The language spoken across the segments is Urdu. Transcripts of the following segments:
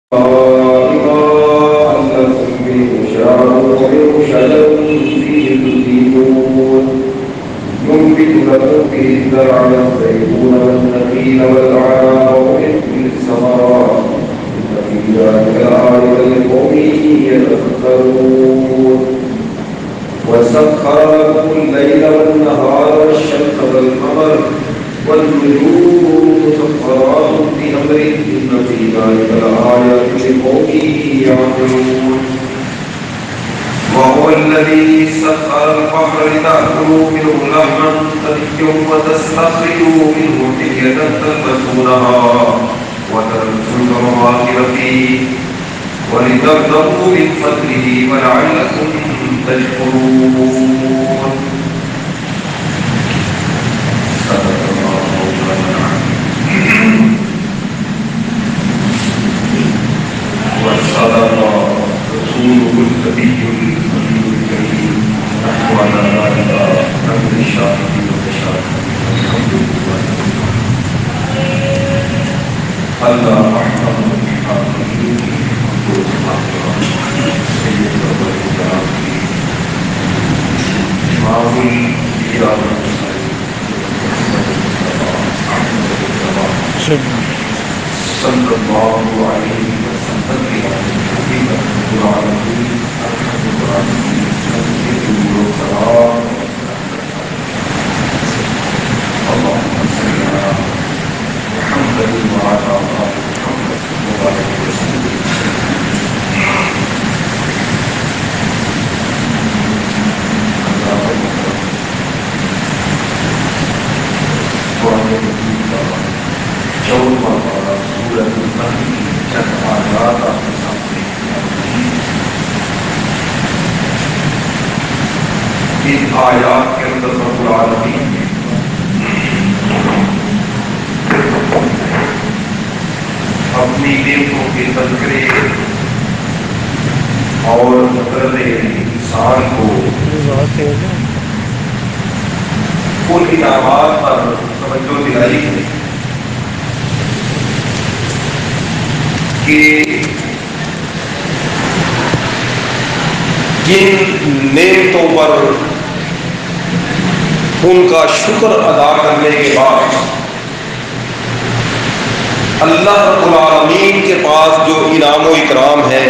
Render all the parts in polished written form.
ينبت لكم به الزرع والزيتون والنخيل والأعناب ومن كل الثمرات إن في ذلك لآية لقوم يتفكرون وسخر لكم الليل والنهار والشمس والقمر والنجوم مسخرات بأمره إن في ذلك لآية لقوم يعقلون وهو الذي سخر البحر لتأكلوا منه لحما طريا وتستخرجوا منه حلية تلبسونها وترى الفلك مواخر فيه ولتبتغوا من فضله ولعلكم تشكرون. صدق الله العظيم وصدق رسوله النبي الكريم وعلى آله وصحبه الشاهدين والشاهدين الحمد لله الله أحمد الحاكمين سيد الأولين إمام الإله صلى الله عليه وسلم العالمين أرحم الراحمين سيد الوزراء اللهم صل على محمد وعلى آل محمد وبارك وسلم. ان آیات کے اندر رب العالمین نے اپنی نعمتوں کے تذکرے اور حضرت انسان کو ان انعامات پر توجہ دلائی ہے کہ جن نعمتوں پر ان کا شکر ادا کرنے کے بعد اللہ رب العالمین کے پاس جو انعام و اکرام ہے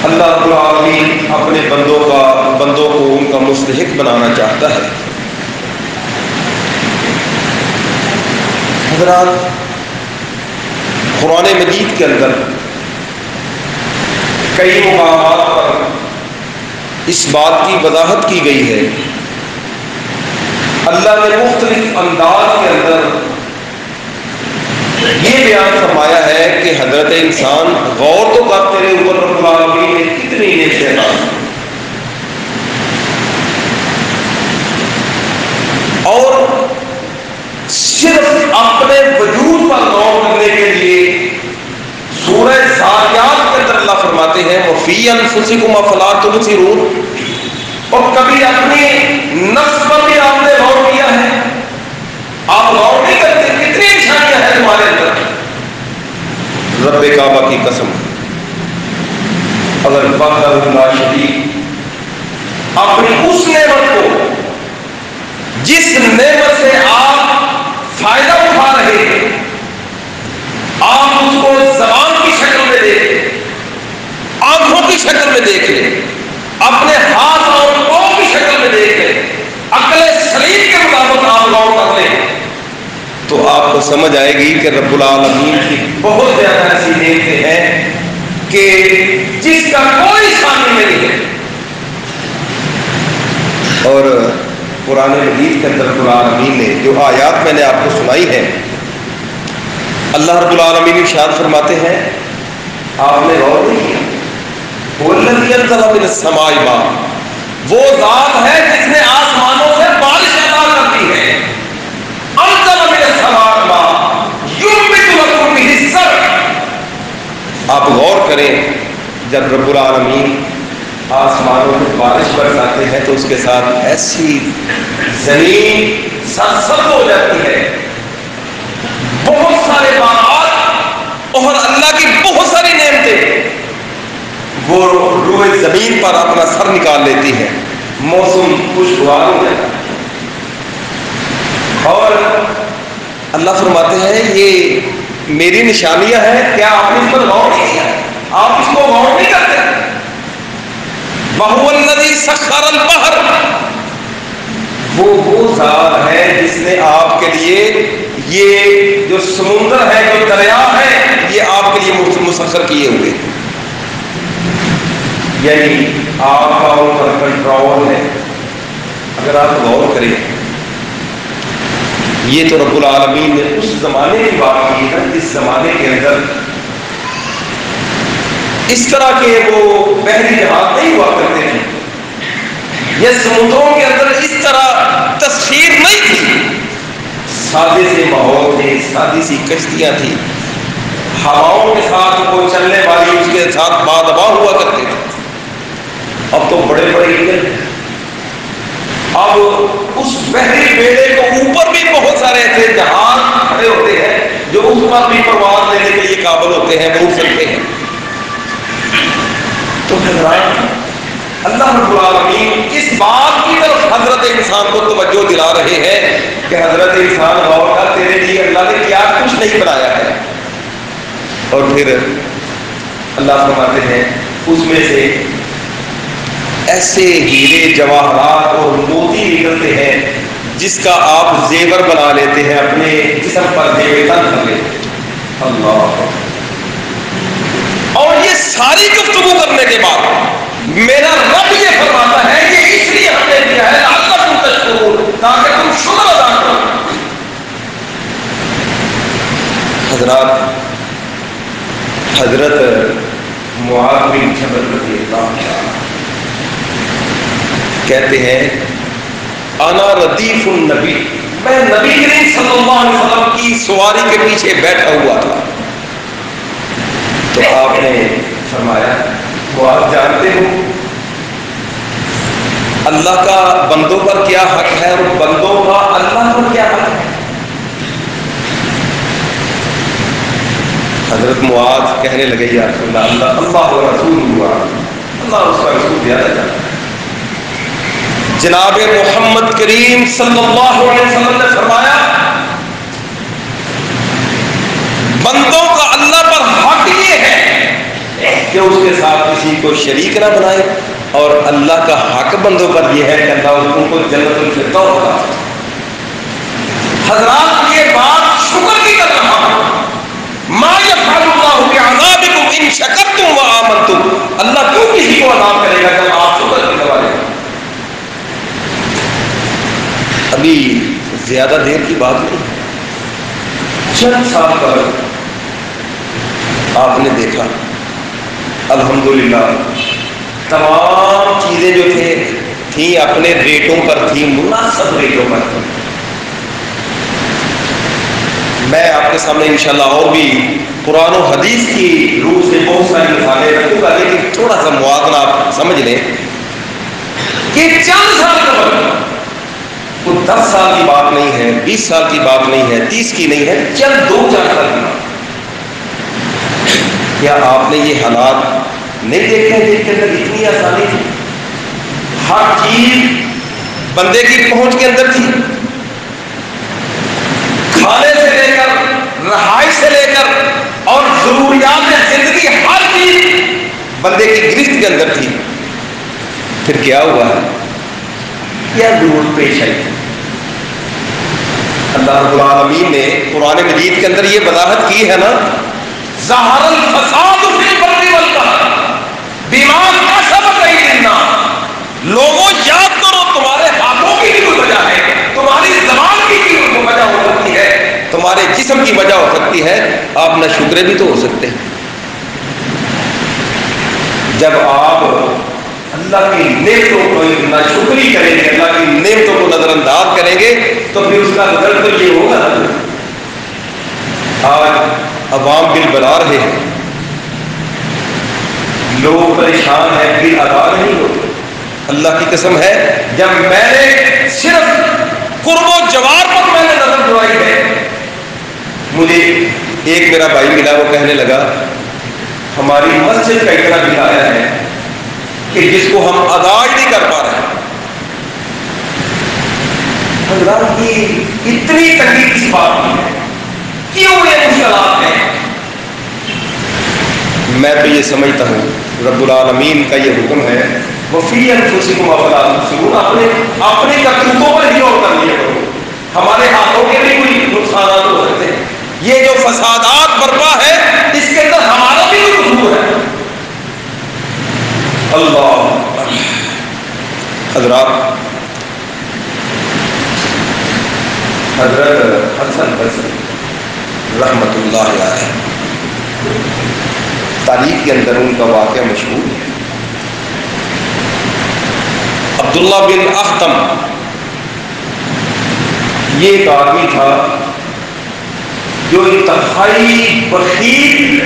اللہ رب العالمین اپنے بندوں کو ان کا مستحق بنانا چاہتا ہے. حضرات قرآن مجید کے اندر کئی مقامات پر اس بات کی وضاحت کی گئی ہے. اللہ نے مختلف انداز کے اندر یہ بیان فرمایا ہے کہ حضرت انسان غور تو کر تیرے اوپر رب العالمین نے کتنی نعمتیں عطا اور صرف اپنے وجود پر غور کرنے کے لیے سورہ ذاریات کے اندر اللہ فرماتے ہیں وَفِي أَنفُسِكُمْ أَفَلَا تُبْصِرُونَ اور کبھی اپنی نفس پر بھی آپ نے غور کیا ہے؟ آپ غور نہیں کرتے کتنی نشانیاں ہیں تمہارے اندر. رب کعبہ کی قسم اگر وحدہ لا شریک اپنی اس نعمت کو جس نعمت سے آپ فائدہ اٹھا رہے ہیں آپ اس کو زبان کی شکل میں دیکھیں آنکھوں کی شکل میں دیکھیں اپنے ہاتھ اور پاؤں کی شکل میں دیکھیں عقل سلیم کے مطابق آپ غور کر لیں تو آپ کو سمجھ آئے گی کہ رب العالمین کی بہت زیادہ ایسی نعمتیں ہیں کہ جس کا کوئی ثانی نہیں ہے. اور قرآن مجید کے اندر رب العالمین نے جو آیات میں نے آپ کو سنائی ہے اللہ رب العالمین ارشاد فرماتے ہیں آپ نے غور نہیں کیا وَالَّذِي أَنزَلَ مِنَ السَّمَاءِ مَاءً وہ ذات ہے جس نے آسمانوں سے بارش عطا کرتی ہے. أَنزَلَ مِنَ السَّمَاءِ مَاءً يُنبِتُ لَكُم بِهِ الزَّرْعَ آپ غور کریں جب رب العالمین آسمانوں سے بارش برساتے ہیں تو اس کے ساتھ ایسی زمین سرسبز ہو جاتی ہے. بہت سارے باغات اور وہ روئے زمین پر اپنا سر نکال لیتی ہے، موسم خوشگوار ہو جاتا ہے۔ اور اللہ فرماتے ہیں یہ میری نشانیاں ہیں، کیا آپ نے اس پر غور نہیں کیا؟ آپ اس کو غور نہیں کرتے؟ وَهُوَ الَّذِي سَخَّرَ الْبَحْرَ، وہ ذات ہے جس نے آپ کے لیے یہ جو سمندر ہے، جو دریا ہے، یہ آپ کے لیے مسخر کیے ہوئے، یعنی آپ کا ان پر کنٹرول ہے۔ اگر آپ غور کریں، یہ تو رب العالمین نے اس زمانے کی بات کی ہے جس زمانے کے اندر اس طرح کے وہ بحری جہاز نہیں ہوا کرتے تھے، یہ سمندروں کے اندر اس طرح تسخیر نہیں تھی، سادے سے ماحول تھے، سادی سی کشتیاں تھیں، ہواؤں کے ساتھ وہ چلنے والی اس کے ساتھ بادبا ہوا کرتے تھے۔ اب تو بڑے بڑے انجن، اب اس بحری بیڑے کو اوپر بھی بہت سارے ایسے جہاز کھڑے ہوتے ہیں جو اس پر بھی پرواز لینے کے لیے قابل ہوتے ہیں، اڑ سکتے ہیں۔ تو حضرات اللہ رب العالمین اس بات کی طرف حضرت انسان کو توجہ دلا رہے ہیں کہ حضرت انسان غور کر، تیرے لیے اللہ نے کیا کچھ نہیں بنایا ہے۔ اور پھر اللہ فرماتے ہیں اس میں سے ایسے ہیرے جواہرات اور موتی نکلتے ہیں جس کا آپ زیور بنا لیتے ہیں، اپنے جسم پر زیور تن کر لیتے ہیں۔ اللہ، اور یہ ساری گفتگو کرنے کے بعد میرا رب یہ فرماتا ہے یہ اس لیے ہم نے کیا ہے لعلکم تشکرون، تاکہ تم شکر ادا کرو۔ حضرات، حضرت معاذ بن جبل رضی اللہ عنہ کہتے ہیں انا ردیف النبی، میں نبی کریم صلی اللہ علیہ وسلم کی سواری کے پیچھے بیٹھا ہوا تھا۔ تو آپ نے فرمایا وہ آپ جانتے ہو اللہ کا بندوں پر کیا حق ہے اور بندوں کا اللہ پر کیا حق ہے؟ حضرت معاذ کہنے لگے یا رسول اللہ، اللہ و رسول ہوا، اللہ اس کا رسول زیادہ جانتا ہے۔ جناب محمد کریم صلی اللہ علیہ وسلم نے فرمایا بندوں کا اللہ پر حق یہ ہے کہ اس کے ساتھ کسی کو شریک نہ بنائے، اور اللہ کا حق بندوں پر یہ ہے کہ اللہ ان کو جنت الفردوس کا۔ حضرات یہ بات شکر کی کر رہا ہوں، ما یفعل اللہ بعذابکم ان شکرتم وآمنتم، اللہ کیوں کسی کو عذاب کرے گا جب آپ شکر کرنے والے ہیں۔ ابھی زیادہ دیر کی بات نہیں، چند سال پر آپ نے دیکھا الحمدللہ تمام چیزیں جو تھیں اپنے ریٹوں پر تھیں، مناسب ریٹوں پر تھیں۔ میں آپ کے سامنے انشاءاللہ اور بھی قرآن و حدیث کی روح سے بہت ساری مثالیں رکھوں گا، لیکن تھوڑا سا موازنہ آپ سمجھ لیں کہ چند سال قبل، وہ 10 سال کی بات نہیں ہے، 20 سال کی بات نہیں ہے، 30 کی نہیں ہے، چند 2-4 سال کی بات۔ کیا آپ نے یہ حالات نہیں دیکھے جن کے اندر اتنی آسانی تھی؟ ہر چیز بندے کی پہنچ کے اندر تھی، کھانے سے لے کر رہائش سے لے کر اور ضروریات زندگی، ہر چیز بندے کی گرفت کے اندر تھی۔ پھر کیا ہوا ہے؟ کیا ضرورت پیش آئی؟ اللہ رب العالمین نے قرآن مجید کے اندر یہ وضاحت کی ہے نا، ظہر الفساد فی البر والبحر بما کسبت ایدی الناس۔ لوگوں یاد کرو تمہارے ہاتھوں کی بھی وجہ ہے، تمہاری زبان کی بھی وجہ ہو سکتی ہے، تمہارے جسم کی وجہ ہو سکتی ہے، آپ نہ شکرے بھی تو ہو سکتے ہیں۔ جب آپ اللہ کی نعمتوں کو نہ شکری کریں گے، اللہ کی نعمتوں کو نظر انداز کریں گے، تو پھر اس کا رزلٹ تو یہ ہوگا۔ آج عوام بل بنا رہے ہیں، لوگ پریشان ہیں، بل ادا نہیں ہوتے۔ اللہ کی قسم ہے، جب میں نے صرف قرب و جوار پر میں نے نظر دوڑائی ہے، مجھے ایک میرا بھائی ملا، وہ کہنے لگا ہماری مسجد کا اتنا بل آیا ہے کہ جس کو ہم ادا ہی نہیں کر پا رہے. حضرات کی اتنی تنگی کس بات کی ہے؟ کیوں یہ مشکلات ہیں؟ میں تو یہ سمجھتا ہوں رب العالمین کا یہ حکم ہے وفی انفسکم افلا تبصرون، اپنے کرتوتوں پر ہی غور کر لیا کرو. ہمارے ہاتھوں کے بھی کوئی نقصانات ہو سکتے ہیں. یہ جو فسادات برپا ہے اس کے اندر ہمارا بھی کوئی قصور ہے. اللہ حضرات، حضرت حسن بصری رحمت اللہ علیہ تاریخ کے اندر ان کا واقعہ مشہور ہے. عبداللہ بن اختم یہ ایک آدمی تھا جو انتہائی بخیل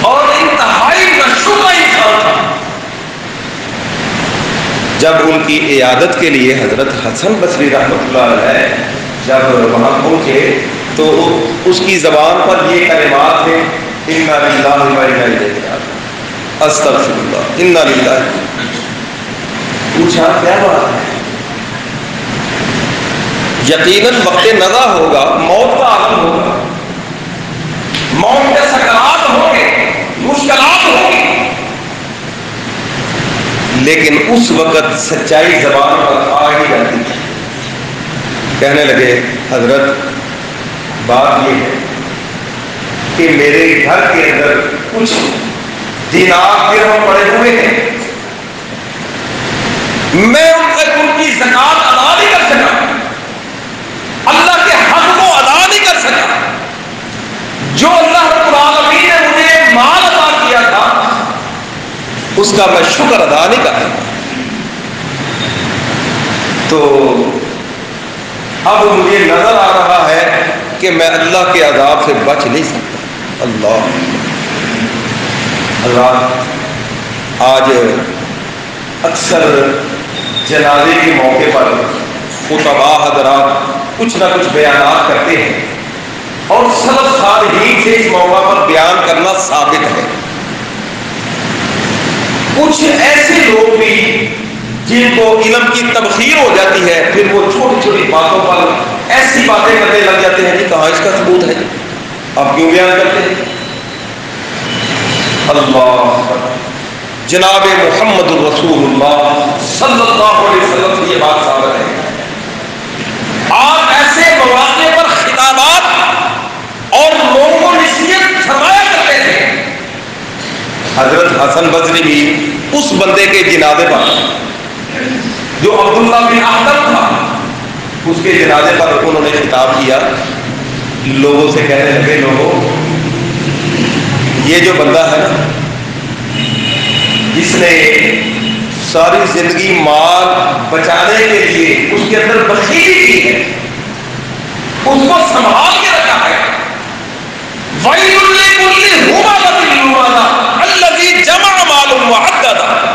اور انتہائی ناشکرا انسان تھا. جب ان کی عیادت کے لیے حضرت حسن بصری رحمۃ اللہ علیہ جب وہاں پہنچے تو اس کی زبان پر یہ کلمات ہیں انا للہ و انا الیہ راجعون، استغفر اللہ، انا للہ. پوچھا کیا بات ہے؟ یقیناً وقت نزا ہوگا، موت کا عالم ہوگا، موت کے سکرات ہوں گے، مشکلات ہوں گی، لیکن اس وقت سچائی زبان پر آ ہی جاتی ہے. کہنے لگے حضرت بات یہ ہے کہ میرے گھر کے اندر کچھ دینار درہم پڑے ہوئے ہیں، میں ان کی زکات ادا نہیں کر سکا، اللہ کے حق کو ادا نہیں کر سکا. جو اللہ رب العالمین نے مجھے مال عطا کیا تھا اس کا میں شکر ادا نہیں کر سکا. تو اب مجھے نظر آ رہا ہے کہ میں اللہ کے عذاب سے بچ نہیں سکتا. اللہ آج اکثر جنازے کے موقع پر خطباء حضرات کچھ نہ کچھ بیانات کرتے ہیں اور سلف صالحین سے اس موقع پر بیان کرنا ثابت ہے. کچھ ایسے لوگ بھی جن کو علم کی تبخیر ہو جاتی ہے پھر وہ چھوٹی چھوٹی باتوں پر ایسی باتیں کرنے لگ جاتے ہیں کہ کہاں اس کا ثبوت ہے، آپ کیوں بیان کرتے ہیں؟ اللہ جناب محمد الرسول اللہ صلی اللہ علیہ وسلم سے یہ بات ثابت ہے. آپ ایسے مواقع پر خطابات اور لوگوں کو نصیحت فرمایا کرتے تھے. حضرت حسن بصری بھی اس بندے کے جنازے پر جو عبداللہ بن اختم تھا اس کے جنازے پر انہوں نے خطاب کیا. لوگوں سے کہنے لگے لوگوں یہ جو بندہ ہے نا جس نے ساری زندگی مال بچانے کے لیے اس کے اندر بخیلی کی ہے، اس کو سنبھال کے رکھا ہے.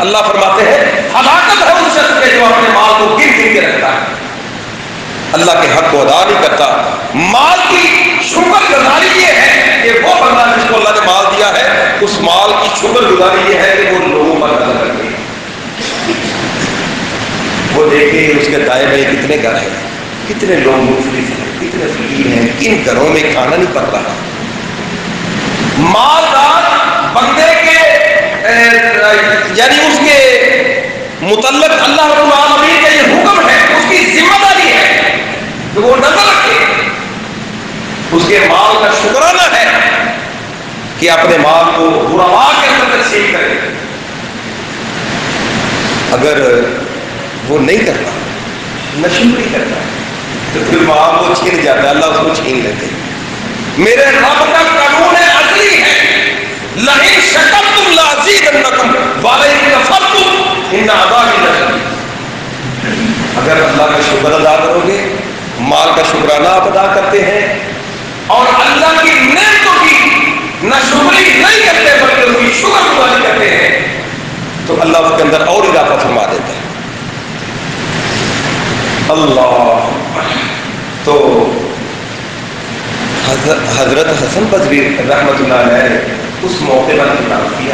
اللہ فرماتے ہیں ہلاکت ہے اس شخص کے جو اپنے مال کو گن گن کے رکھتا ہے، اللہ کے حق کو ادا نہیں کرتا. مال کی شکر گزاری یہ ہے کہ وہ بندہ جس کو اللہ نے مال دیا ہے اس مال کی شکر گزاری یہ ہے کہ وہ لوگوں پر نظر رکھے. وہ دیکھیں اس کے دائرے میں کتنے گھر ہیں، کتنے لوگ مفلس ہیں، کتنے فقیر ہیں، کن گھروں میں کھانا نہیں پڑ رہا. مالدار بندے کے یعنی اس کے متعلق اللہ رب العالمین کا یہ حکم ہے، اس کی ذمہ داری ہے کہ وہ نظر رکھے، اس کے مال کا شکرانہ ہے کہ اپنے مال کو غرباء کے اندر تقسیم کرے. اگر وہ نہیں کرتا، نشری کرتا تو پھر مال کو چھین جاتا ہے، اللہ اس کو چھین لیتے. میرے رب کا قانون عدلی ہے لئن شکرتم لازیدنکم ولئن کفرتم ان عذابی لشدید. اگر اللہ کا شکر ادا کرو گے، مال کا شکرانہ آپ ادا کرتے ہیں اور اللہ کی نعمتوں کی ناشکری نہیں کرتے بلکہ اس کی شکر گزاری کرتے ہیں تو اللہ اس کے اندر اور اضافہ فرما دیتا ہے. اللہ تو حضرت حسن بصری رحمۃ اللہ علیہ اس موقع پر خطاب کیا.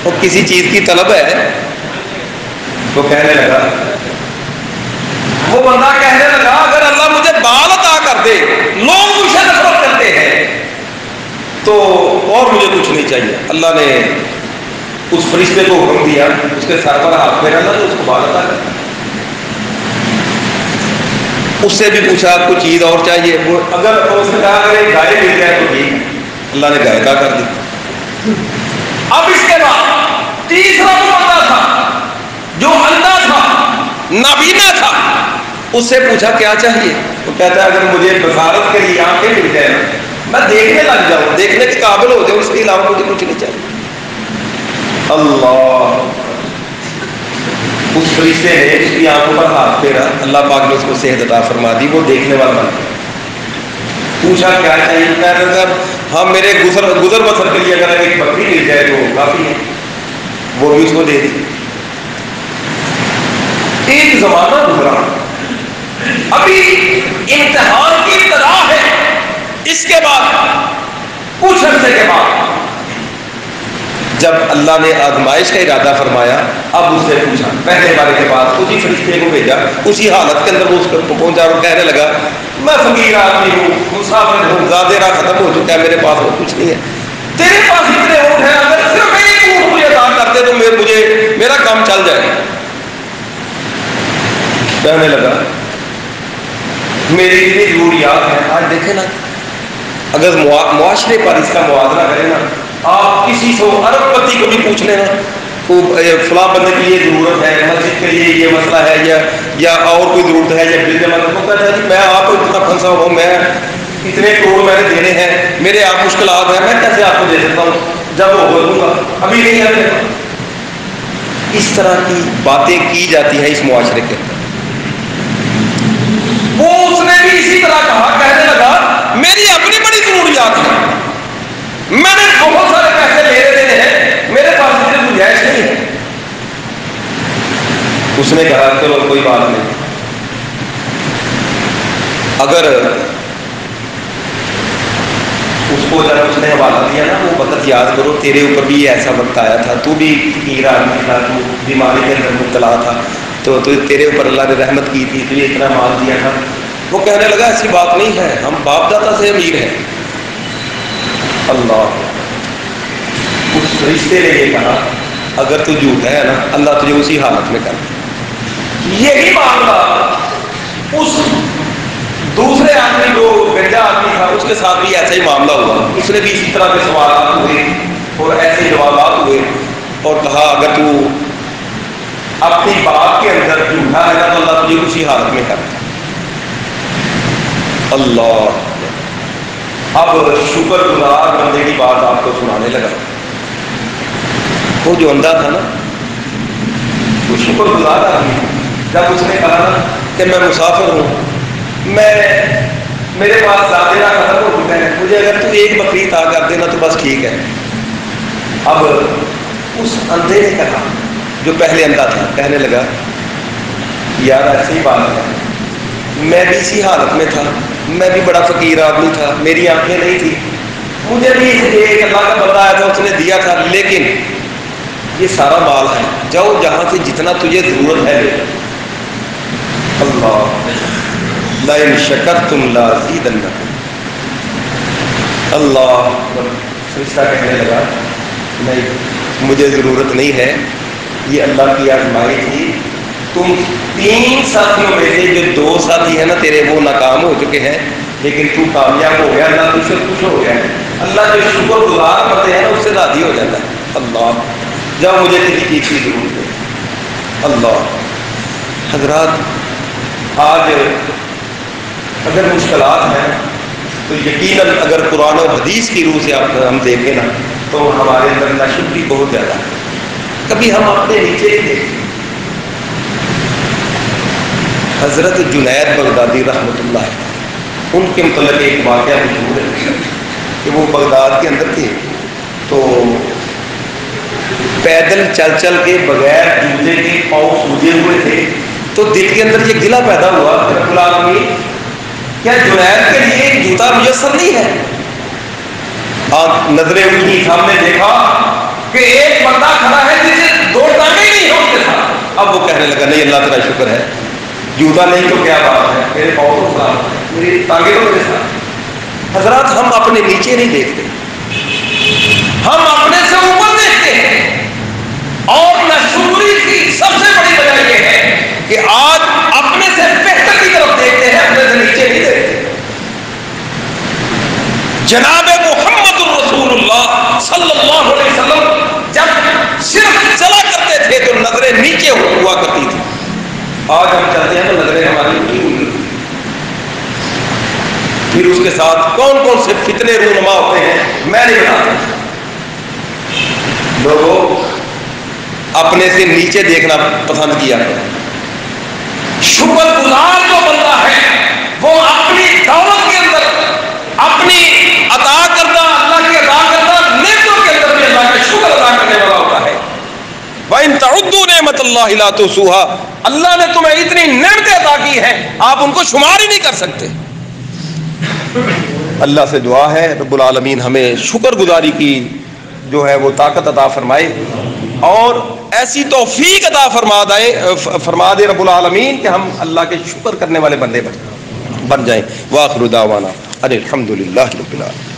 وہ کسی چیز کی طلب ہے. وہ کہنے لگا, وہ بندہ کہنے لگا اگر اللہ مجھے بال عطا کر دے, لوگ مجھ سے نفرت کرتے ہیں, تو اور مجھے کچھ نہیں چاہیے. اللہ نے اس فرشتے کو حکم دیا, اس کے سر پر ہاتھ پھیرا تو اس کو بال عطا کر. اس سے بھی پوچھا کوئی چیز اور چاہیے, وہ اگر اس نے کہا اگر ایک گائے مل جائے تو ٹھیک, اللہ نے گائے کا کر دی. اب اس کے بعد تیسرا وہ بندہ تھا جو اندھا تھا, نابینا تھا, اس سے پوچھا کیا چاہیے. وہ کہتا ہے اگر مجھے بصارت کے لیے آنکھیں مل جائے, میں دیکھنے لگ جاؤں, دیکھنے کے قابل ہو جاؤں, اس کے علاوہ مجھے کچھ نہیں چاہیے. اللہ, اس فرشتے نے اس کی آنکھوں پر ہاتھ پھیرا, اللہ پاک نے اس کو صحت عطا فرما دی, وہ دیکھنے والا بن گیا. پوچھا کیا چاہیے, میں نے کہا ہاں میرے گزر بسر کے لیے اگر ایک بکری مل جائے تو کافی ہے. وہ بھی اس کو دے دی. ایک زمانہ گزرا, ابھی امتحان کی ابتدا ہے. اس کے بعد کچھ عرصے کے بعد جب اللہ نے آزمائش کا ارادہ فرمایا, اب اس سے پوچھا پہلے بارے کے بعد اسی فرشتے کو بھیجا, اسی حالت کے اندر وہ اس کو پہنچا اور کہنے لگا میں فقیر آدمی ہوں, مسافر ہوں, زیادہ راہ ختم ہو چکا ہے, میرے پاس اور کچھ نہیں ہے. تیرے پاس اتنے اونٹ ہیں, اگر صرف ایک اونٹ مجھے عطا کر دے تو مجھے میرا کام چل جائے. کہنے لگا میری اتنی ضروریات ہیں. آج دیکھیں نا, اگر معاشرے پر اس کا موازنہ کریں نا, آپ کسی کو ارب پتی کو بھی پوچھ لیں نا, فلاں بندے کی یہ ضرورت ہے, مسجد کے لیے یہ مسئلہ ہے یا اور کوئی ضرورت ہے, یا بل جمع کو کہتا ہے کہ میں آپ کو اتنا پھنسا ہوا ہوں, میں اتنے کروڑ میں نے دینے ہیں, میرے آپ مشکلات ہیں, میں کیسے آپ کو دے سکتا ہوں, جب وہ بولوں گا ابھی نہیں ہے. اس طرح کی باتیں کی جاتی ہیں اس معاشرے کے اندر. وہ اس نے بھی اسی طرح کہا, کہنے لگا میری اپنی بڑی ضروریات ہیں, میں نے بہت سارے پیسے لے دینے ہیں, میرے پاس اتنی گنجائش نہیں ہے. اس نے کہا چلو کوئی بات نہیں, اگر اس کو جب اس نے حوالہ دیا نا, وہ وقت یاد کرو تیرے اوپر بھی ایسا وقت آیا تھا, تو بھی فقیر آدمی تھا, تو بیماری کے اندر مبتلا تھا, تو تیرے اوپر اللہ نے رحمت کی تھی, تجھے اتنا مال دیا تھا. وہ کہنے لگا ایسی بات نہیں ہے, ہم باپ دادا سے امیر ہیں. اللہ, اس رشتے نے یہ کہا اگر تو جھوٹا ہے نا, اللہ تجھے اسی حالت میں کر دے. یہی معاملہ اس دوسرے آدمی جو گنجا آدمی تھا, اس کے ساتھ بھی ایسا ہی معاملہ ہوا. اس نے بھی اسی طرح کے سوالات ہوئے اور ایسے جوابات ہوئے, اور کہا اگر تو اپنی بات کے اندر جھوٹا ہے تو اللہ تجھے اسی حالت میں کرتا. اللہ, اب شکر گزار بندے کی بات آپ کو سنانے لگا. وہ جو اندھا تھا نا, وہ شکر گزار آدمی, جب اس نے کہا نا کہ میں مسافر ہوں, میرے پاس زیادہ ختم ہو چکا ہے, مجھے اگر تو ایک بکری عطا کر دینا تو بس ٹھیک ہے. اب اس اندھے نے کہا, جو پہلے اندھا تھا, کہنے لگا یار ایسی ہی بات ہے, میں بھی اسی حالت میں تھا, میں بھی بڑا فقیر آدمی تھا, میری آنکھیں نہیں تھی, مجھے بھی ایک اللہ کا بندہ آیا تھا, اس نے دیا تھا, لیکن یہ سارا مال ہے, جاؤ جہاں سے جتنا تجھے ضرورت ہے. اللہ, لئن شکرتم لازیدنکم. اللہ, فرشتہ کہنے لگا نہیں مجھے ضرورت نہیں ہے, یہ اللہ کی آزمائش تھی. تم 3 ساتھیوں میں سے جو 2 ساتھی ہیں نا تیرے, وہ ناکام ہو چکے ہیں, لیکن تو کامیاب ہو گیا, اللہ تجھ سے خوش ہو گیا. اللہ جو شکر گزار کرتے ہیں نا اس سے راضی ہو جاتا ہے. اللہ, جب مجھے کسی چیز کی ضرورت ہے. اللہ, حضرات آج اگر مشکلات ہیں تو یقیناً اگر قرآن و حدیث کی روح سے ہم دیکھیں نا تو ہمارے اندر ناشکری بہت زیادہ ہے. کبھی ہم اپنے نیچے ہی دیکھیں. حضرت جنید بغدادی رحمۃ اللہ, ان کے متعلق ایک واقعہ مشہور ہے کہ وہ بغداد کے اندر تھے, تو پیدل چل چل کے بغیر جوتے کے پاؤں سوجے ہوئے تھے. تو دل کے اندر یہ گلہ پیدا ہوا کہ رب العالمین کیا جنید کے لیے ایک جوتا میسر نہیں ہے؟ آپ نظریں اٹھی, سامنے دیکھا کہ ایک بندہ کھڑا اب وہ کہنے لگا نہیں اللہ تیرا شکر ہے، جوتا نہیں تو کیا بات ہے، میرے پاؤں تو سلامت ہے، میری ٹانگیں تو میرے ساتھ۔ حضرات ہم اپنے نیچے نہیں دیکھتے، ہم اپنے سے اوپر دیکھتے ہیں، اور ناشکری کی سب سے بڑی وجہ یہ ہے کہ آج اپنے سے بہتر کی طرف دیکھتے ہیں، اپنے سے نیچے نہیں دیکھتے۔ جناب محمد الرسول اللہ صلی اللہ علیہ وسلم جب صرف چلا کرتے تھے تو نظریں نیچے ہوا کرتی تھی، آج ہم چلتے ہیں تو نظریں ہماری اوپر ہوئی۔ پھر اس کے ساتھ کون کون سے فتنے رونما ہوتے ہیں میں نہیں بتاتا۔ لوگوں اپنے سے نیچے دیکھنا پسند کیا کریں۔ شکر گزار جو بندہ ہے وہ اپنی دولت کے اندر، اپنی عطا کردہ اللہ کی عطا کردہ نعمتوں کے اندر بھی اللہ کا شکر ادا کرنے والا ہوتا ہے۔ وَإِن تَعُدُّوا نِعْمَتَ اللَّهِ لَا تُحْصُوهَا، اللہ نے تمہیں اتنی نعمتیں عطا کی ہیں آپ ان کو شمار ہی نہیں کر سکتے۔ اللہ سے دعا ہے رب العالمین ہمیں شکر گزاری کی جو ہے وہ طاقت عطا فرمائے، اور ایسی توفیق عطا فرما دے رب العالمین کہ ہم اللہ کے شکر کرنے والے بندے بن جائیں۔ وآخر دعوانا ان الحمد للہ رب العالمین۔